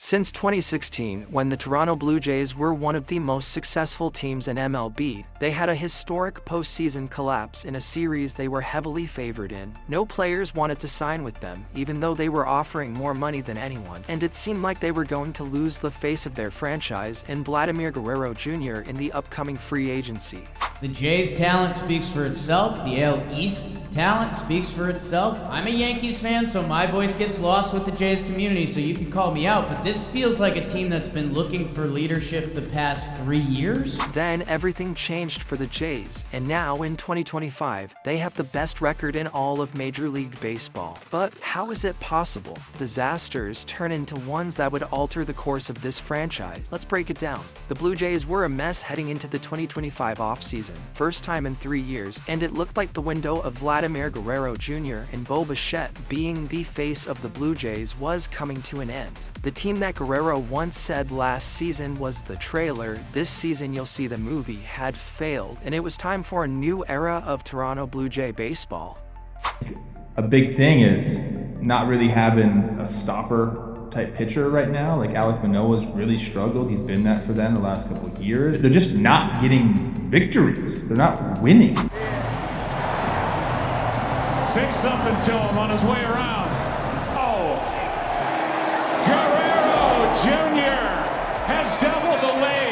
Since 2016, when the Toronto Blue Jays were one of the most successful teams in MLB, they had a historic postseason collapse in a series they were heavily favored in. No players wanted to sign with them, even though they were offering more money than anyone, and it seemed like they were going to lose the face of their franchise in Vladimir Guerrero Jr. in the upcoming free agency. The Jays' talent speaks for itself. The AL East's talent speaks for itself. I'm a Yankees fan, so my voice gets lost with the Jays community, so you can call me out, but this feels like a team that's been looking for leadership the past 3 years. Then everything changed for the Jays, and now in 2025, they have the best record in all of Major League Baseball. But how is it possible? Disasters turn into ones that would alter the course of this franchise. Let's break it down. The Blue Jays were a mess heading into the 2025 offseason, first time in 3 years, and it looked like the window of Vladimir Guerrero Jr. and Bo Bichette being the face of the Blue Jays was coming to an end. The team that Guerrero once said last season was the trailer, this season you'll see the movie, had failed, and it was time for a new era of Toronto Blue Jay baseball. A big thing is not really having a stopper type pitcher right now. Like Alek Manoah's really struggled. He's been that for them the last couple of years. They're just not getting victories. They're not winning. Say something to him on his way around. Oh! Guerrero Jr. has doubled the lead.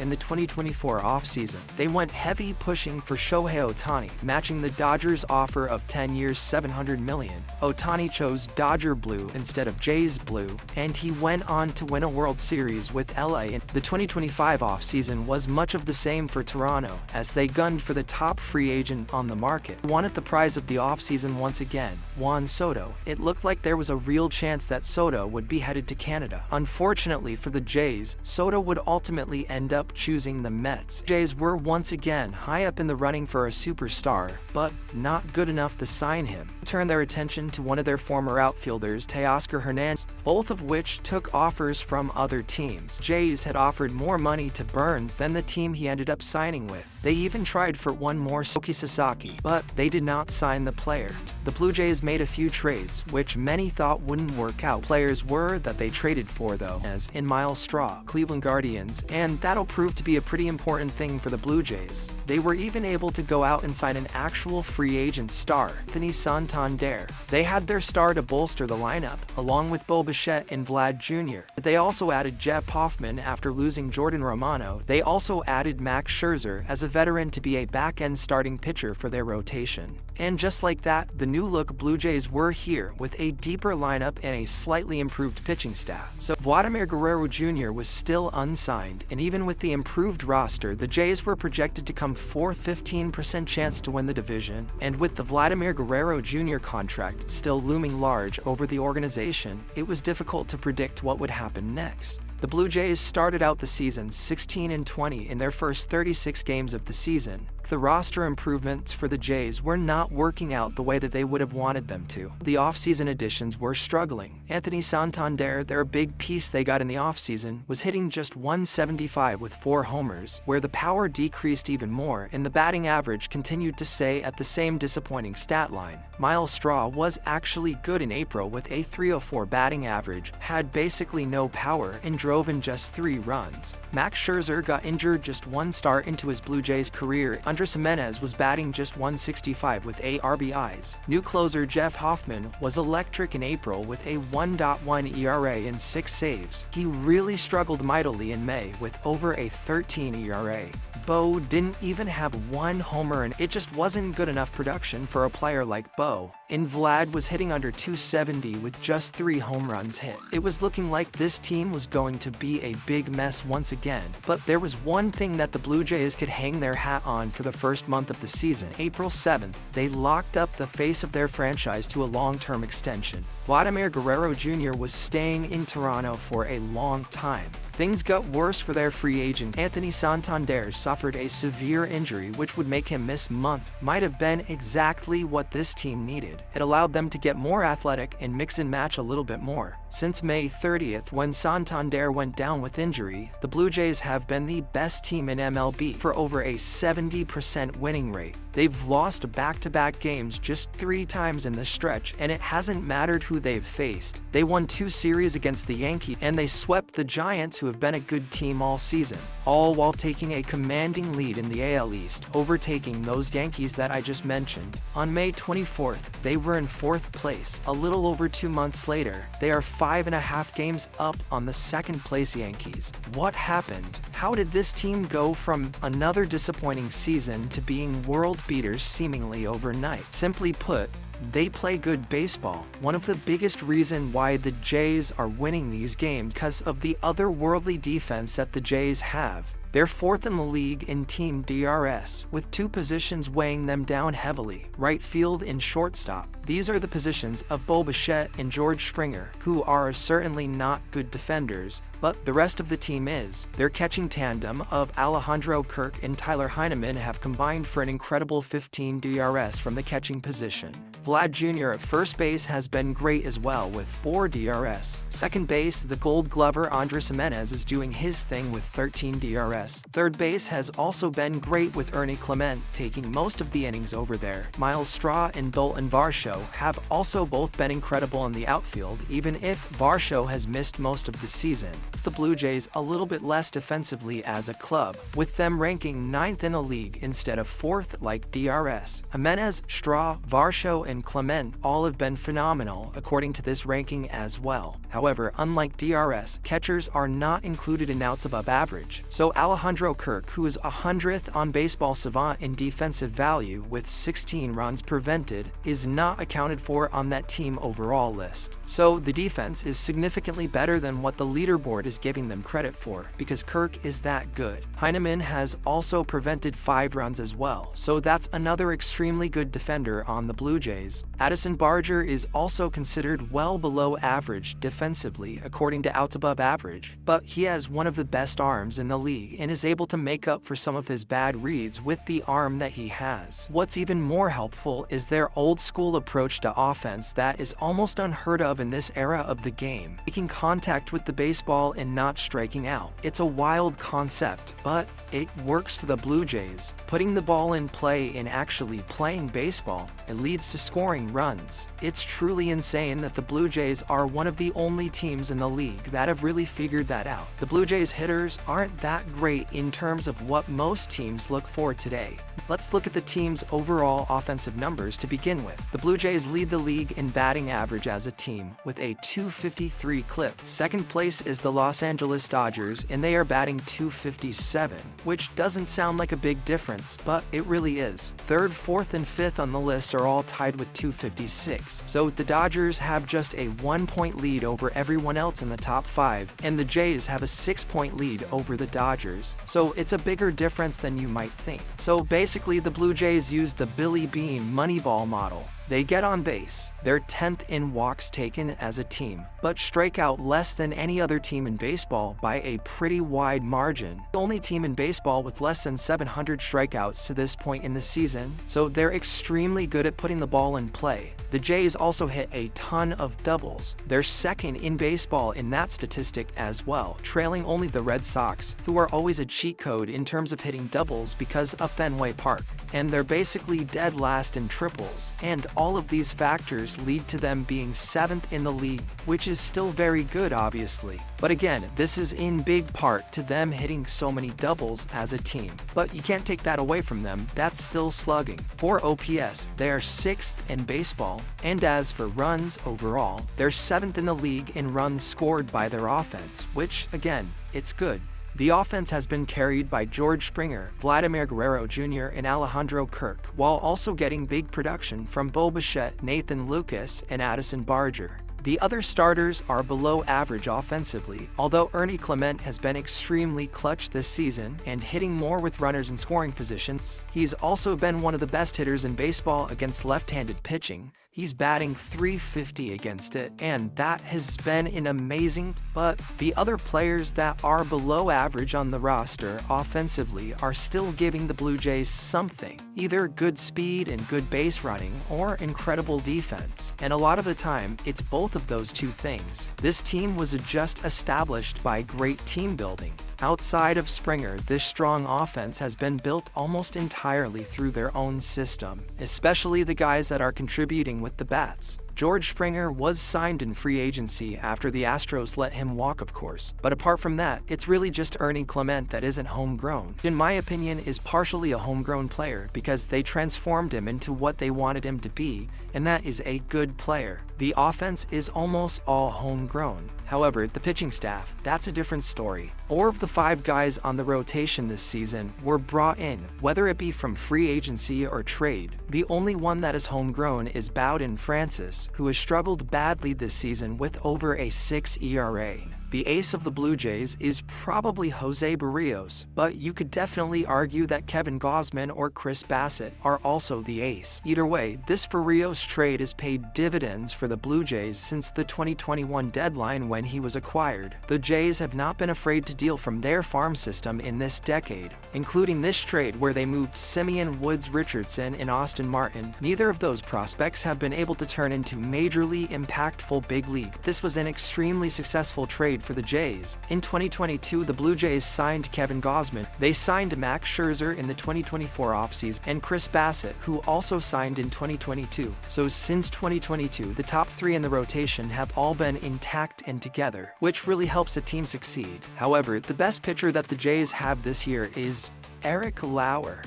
In the 2024 offseason, they went heavy pushing for Shohei Ohtani, matching the Dodgers' offer of 10 years $700 million. Ohtani chose Dodger Blue instead of Jays Blue, and he went on to win a World Series with LA. In the 2025 offseason was much of the same for Toronto, as they gunned for the top free agent on the market. Wanted the prize of the offseason once again, Juan Soto. It looked like there was a real chance that Soto would be headed to Canada. Unfortunately for the Jays, Soto would ultimately end up choosing the Mets. Jays were once again high up in the running for a superstar, but not good enough to sign him. Turned their attention to one of their former outfielders, Teoscar Hernandez, both of which took offers from other teams. Jays had offered more money to Burns than the team he ended up signing with. They even tried for one more, Soki Sasaki, but they did not sign the player. The Blue Jays made a few trades, which many thought wouldn't work out. Players were that they traded for, though, as in Miles Straw, Cleveland Guardians, and that'll prove to be a pretty important thing for the Blue Jays. They were even able to go out and sign an actual free agent star, Anthony Santander. They had their star to bolster the lineup, along with Bo Bichette and Vlad Jr. They also added Jeff Hoffman after losing Jordan Romano. They also added Max Scherzer as a veteran to be a back-end starting pitcher for their rotation. And just like that, the new-look Blue Jays were here with a deeper lineup and a slightly improved pitching staff. So Vladimir Guerrero Jr. was still unsigned, and even with the improved roster, the Jays were projected to come fourth, 15% chance to win the division, and with the Vladimir Guerrero Jr. contract still looming large over the organization, it was difficult to predict what would happen next. The Blue Jays started out the season 16-20 in their first 36 games of the season. The roster improvements for the Jays were not working out the way that they would have wanted them to. The offseason additions were struggling. Anthony Santander, their big piece they got in the offseason, was hitting just .175 with 4 homers, where the power decreased even more and the batting average continued to stay at the same disappointing stat line. Miles Straw was actually good in April with a .304 batting average, had basically no power, and drove in just 3 runs. Max Scherzer got injured just 1 start into his Blue Jays career. Andres Gimenez was batting just .165 with 8 RBIs. New closer Jeff Hoffman was electric in April with a 1.1 ERA and 6 saves. He really struggled mightily in May with over a 13 ERA. Bo didn't even have 1 homer, and it just wasn't good enough production for a player like Bo. And Vlad was hitting under .270 with just 3 home runs hit. It was looking like this team was going to be a big mess once again. But there was one thing that the Blue Jays could hang their hat on for the first month of the season. April 7th, they locked up the face of their franchise to a long-term extension. Vladimir Guerrero Jr. was staying in Toronto for a long time. Things got worse for their free agent. Anthony Santander suffered a severe injury which would make him miss months. Might have been exactly what this team needed. It allowed them to get more athletic and mix and match a little bit more. Since May 30th, when Santander went down with injury, the Blue Jays have been the best team in MLB for over a 70% winning rate. They've lost back-to-back games just 3 times in the stretch, and it hasn't mattered who they've faced. They won 2 series against the Yankees, and they swept the Giants, who have been a good team all season, all while taking a commanding lead in the AL East, overtaking those Yankees that I just mentioned. On May 24th, they were in 4th place. A little over 2 months later, they are 5.5 games up on the 2nd place Yankees. What happened? How did this team go from another disappointing season to being world beaters seemingly overnight? Simply put, they play good baseball. One of the biggest reasons why the Jays are winning these games because of the otherworldly defense that the Jays have. They're 4th in the league in team DRS, with 2 positions weighing them down heavily, right field and shortstop. These are the positions of Bo Bichette and George Springer, who are certainly not good defenders, but the rest of the team is. Their catching tandem of Alejandro Kirk and Tyler Heineman have combined for an incredible 15 DRS from the catching position. Vlad Jr. at first base has been great as well with 4 DRS. Second base, the Gold Glover Andres Gimenez is doing his thing with 13 DRS. Third base has also been great with Ernie Clement taking most of the innings over there. Miles Straw and Dalton Varsho have also both been incredible in the outfield, even if Varsho has missed most of the season. It's the Blue Jays a little bit less defensively as a club, with them ranking 9th in the league instead of 4th like DRS. Jimenez, Straw, Varsho, and Clement all have been phenomenal according to this ranking as well. However, unlike DRS, catchers are not included in outs above average. So Alejandro Kirk, who is 100th on Baseball Savant in defensive value with 16 runs prevented, is not accounted for on that team overall list. So the defense is significantly better than what the leaderboard is giving them credit for, because Kirk is that good. Heineman has also prevented 5 runs as well, so that's another extremely good defender on the Blue Jays. Addison Barger is also considered well below average defensively according to outs above average, but he has one of the best arms in the league and is able to make up for some of his bad reads with the arm that he has. What's even more helpful is their old school approach to offense that is almost unheard of in this era of the game, making contact with the baseball and not striking out. It's a wild concept, but it works for the Blue Jays. Putting the ball in play and actually playing baseball, it leads to scoring runs. It's truly insane that the Blue Jays are one of the only teams in the league that have really figured that out. The Blue Jays hitters aren't that great in terms of what most teams look for today. Let's look at the team's overall offensive numbers to begin with. The Blue Jays lead the league in batting average as a team with a .253 clip. Second place is the Los Angeles Dodgers, and they are batting .257, which doesn't sound like a big difference, but it really is. Third, fourth, and fifth on the list are all tied with .256. So the Dodgers have just a 1-point lead over everyone else in the top 5, and the Jays have a 6-point lead over the Dodgers. So it's a bigger difference than you might think. So basically, the Blue Jays use the Billy Beane Moneyball model. They get on base. They're 10th in walks taken as a team, but strike out less than any other team in baseball by a pretty wide margin. The only team in baseball with less than 700 strikeouts to this point in the season, so they're extremely good at putting the ball in play. The Jays also hit a ton of doubles. They're second in baseball in that statistic as well, trailing only the Red Sox, who are always a cheat code in terms of hitting doubles because of Fenway Park. And they're basically dead last in triples, and all of these factors lead to them being 7th in the league, which is still very good obviously. But again, this is in big part to them hitting so many doubles as a team. But you can't take that away from them, that's still slugging. For OPS, they are 6th in baseball, and as for runs overall, they're 7th in the league in runs scored by their offense, which again, it's good. The offense has been carried by George Springer, Vladimir Guerrero Jr., and Alejandro Kirk, while also getting big production from Bo Bichette, Nathan Lucas, and Addison Barger. The other starters are below average offensively, although Ernie Clement has been extremely clutch this season and hitting more with runners in scoring positions. He's also been one of the best hitters in baseball against left-handed pitching. He's batting .350 against it, and that has been an amazing, but the other players that are below average on the roster offensively are still giving the Blue Jays something, either good speed and good base running or incredible defense. And a lot of the time, it's both of those two things. This team was just established by great team building. Outside of Springer, this strong offense has been built almost entirely through their own system, especially the guys that are contributing with the bats. George Springer was signed in free agency after the Astros let him walk, of course. But apart from that, it's really just Ernie Clement that isn't homegrown. In my opinion, is partially a homegrown player because they transformed him into what they wanted him to be, and that is a good player. The offense is almost all homegrown. However, the pitching staff, that's a different story. 4 of the 5 guys on the rotation this season were brought in, whether it be from free agency or trade. The only one that is homegrown is Bowden Francis, who has struggled badly this season with over a 6 ERA. The ace of the Blue Jays is probably Jose Barrios, but you could definitely argue that Kevin Gausman or Chris Bassett are also the ace. Either way, this Barrios trade has paid dividends for the Blue Jays since the 2021 deadline when he was acquired. The Jays have not been afraid to deal from their farm system in this decade, including this trade where they moved Simeon Woods Richardson and Austin Martin. Neither of those prospects have been able to turn into majorly impactful big league. This was an extremely successful trade for the Jays. In 2022, the Blue Jays signed Kevin Gausman. They signed Max Scherzer in the 2024 offseason and Chris Bassett, who also signed in 2022. So since 2022, the top 3 in the rotation have all been intact and together, which really helps a team succeed. However, the best pitcher that the Jays have this year is Eric Lauer.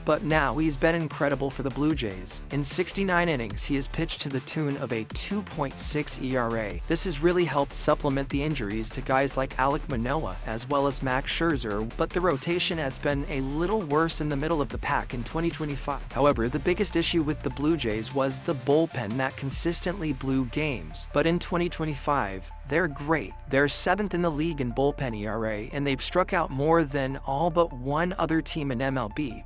But now he's been incredible for the Blue Jays. In 69 innings, he has pitched to the tune of a 2.6 ERA. This has really helped supplement the injuries to guys like Alek Manoah as well as Max Scherzer, but the rotation has been a little worse in the middle of the pack in 2025. However, the biggest issue with the Blue Jays was the bullpen that consistently blew games. But in 2025, they're great. They're 7th in the league in bullpen ERA, and they've struck out more than all but one other team in MLB.